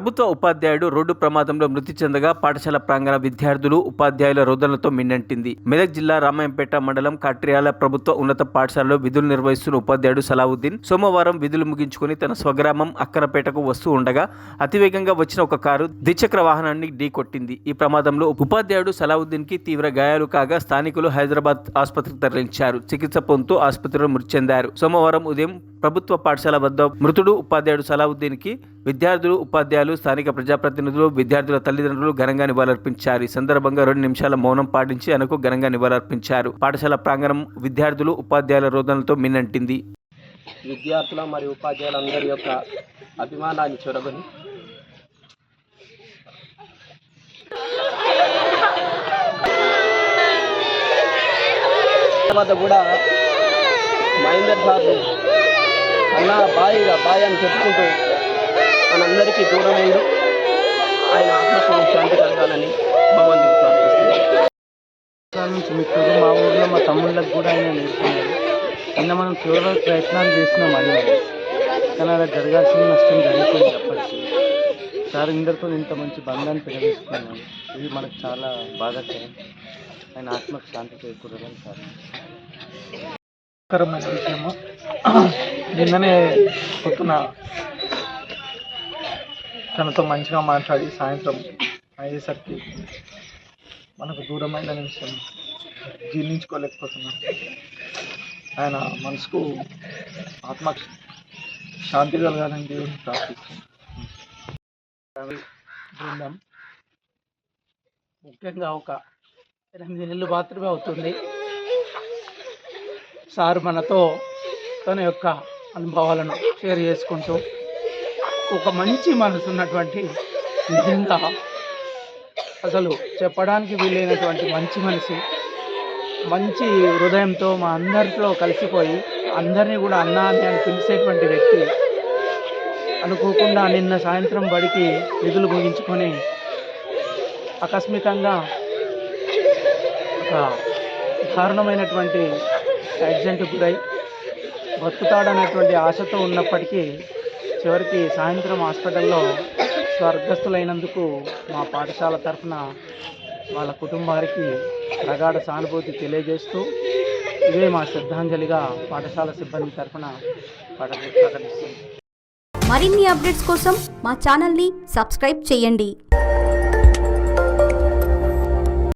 ప్రభుత్వ ఉపాధ్యాయుడు రోడ్డు ప్రమాదంలో మృతి చెందగా పాఠశాల ప్రాంగణ విద్యార్థులు ఉపాధ్యాయుల రోదనలతో మిన్నంటింది. మెదక్ జిల్లా రామాయంపేట మండలం కాట్రియాల ప్రభుత్వ ఉన్నత పాఠశాలలో విధులు నిర్వహిస్తున్న ఉపాధ్యాయుడు సలావుద్దీన్ సోమవారం విధులు ముగించుకుని తన స్వగ్రామం అక్కనపేటకు వస్తూ ఉండగా అతివేగంగా వచ్చిన ఒక కారు ద్విచక్ర వాహనాన్ని ఢీకొట్టింది. ఈ ప్రమాదంలో ఉపాధ్యాయుడు సలావుద్దీన్ కి తీవ్ర గాయాలు కాగా స్థానికులు హైదరాబాద్ ఆసుపత్రికి తరలించారు. చికిత్స పొందుతూ ఆసుపత్రిలో మృతి చెందారు. సోమవారం ఉదయం ప్రభుత్వ పాఠశాల వద్ద మృతుడు ఉపాధ్యాయుడు సలావుద్దీన్ కి విద్యార్థులు, ఉపాధ్యాయులు, స్థానిక ప్రజాప్రతినిధులు, విద్యార్థుల తల్లిదండ్రులు ఘనంగా నివాళులర్పించారు. ఈ సందర్భంగా 2 నిమిషాల మౌనం పాటించి ఆయనకు ఘనంగా నివాళులర్పించారు. పాఠశాల ప్రాంగణం విద్యార్థులు, ఉపాధ్యాయుల రోదనలతో మిన్నంటింది. విద్యార్థుల మరియు ఉపాధ్యాయులందరి యొక్క అభిమానాన్ని చూరగొని తర్వాత కూడా మహేందర్ సార్ అన్న బాయ్ అని చెప్పుకుంటూ మనందరికీ దూరమైంది. ఆయన ఆత్మకు శాంతి కలగాలని భగవంతుడు ప్రార్థిస్తున్నాను. నుంచి మిత్రుడు మా ఊళ్ళో మా తమ్ముళ్ళకి కూడా ఆయన నేర్చుకున్నారు. నిన్న మనం తీవ్ర ప్రయత్నాలు చేసినాం అని కానీ అలా జరగాల్సిన నష్టం జరిగిపోయింది. అప్పటికి సార్ ఇందరితో ఇంత మంచి బంధాన్ని పెరగేసుకున్నాను. ఇది మనకు చాలా బాధాకరం. ఆయన ఆత్మకు శాంతి చేకూరాలని సార్ కరమైన విషయము. నిన్ననే పొద్దున తనతో మంచిగా మాట్లాడి సాయంత్రం అయ్యేసరికి మనకు దూరమైన విషయం జీర్ణించుకోలేకపోతున్నాం. ఆయన మనసుకు ఆత్మ శాంతి కలగాలని దేవుని ప్రార్థిస్తున్నాం. బృందం ముఖ్యంగా ఒక 8 నెలలు మాత్రమే అవుతుంది. సార్ మనతో తన యొక్క అనుభవాలను షేర్ చేసుకుంటూ ఒక మంచి మనసు ఉన్నటువంటి, నిజంగా అసలు చెప్పడానికి వీలైనటువంటి మంచి మనిషి, మంచి హృదయంతో మా అందరితో కలిసిపోయి అందరినీ కూడా అన్నా అని పిలిచేటువంటి వ్యక్తి. అనుకోకుండా నిన్న సాయంత్రం బడికి విధులు ముగించుకొని ఆకస్మికంగా ఒక దారుణమైనటువంటి యాక్సిడెంట్ గురై బతుకుతాడనేటువంటి ఆశతో ఉన్నప్పటికీ చివరికి సాయంత్రం హాస్పిటల్లో స్వర్గస్థులైనందుకు మా పాఠశాల తరఫున వాళ్ళ కుటుంబానికి ప్రగాఢ సానుభూతి తెలియజేస్తూ ఇవే మా శ్రద్ధాంజలిగా పాఠశాల సిబ్బంది తరఫున ప్రకటిస్తుంది. మరిన్ని అప్డేట్స్ కోసం మా ఛానల్ని సబ్స్క్రైబ్ చేయండి.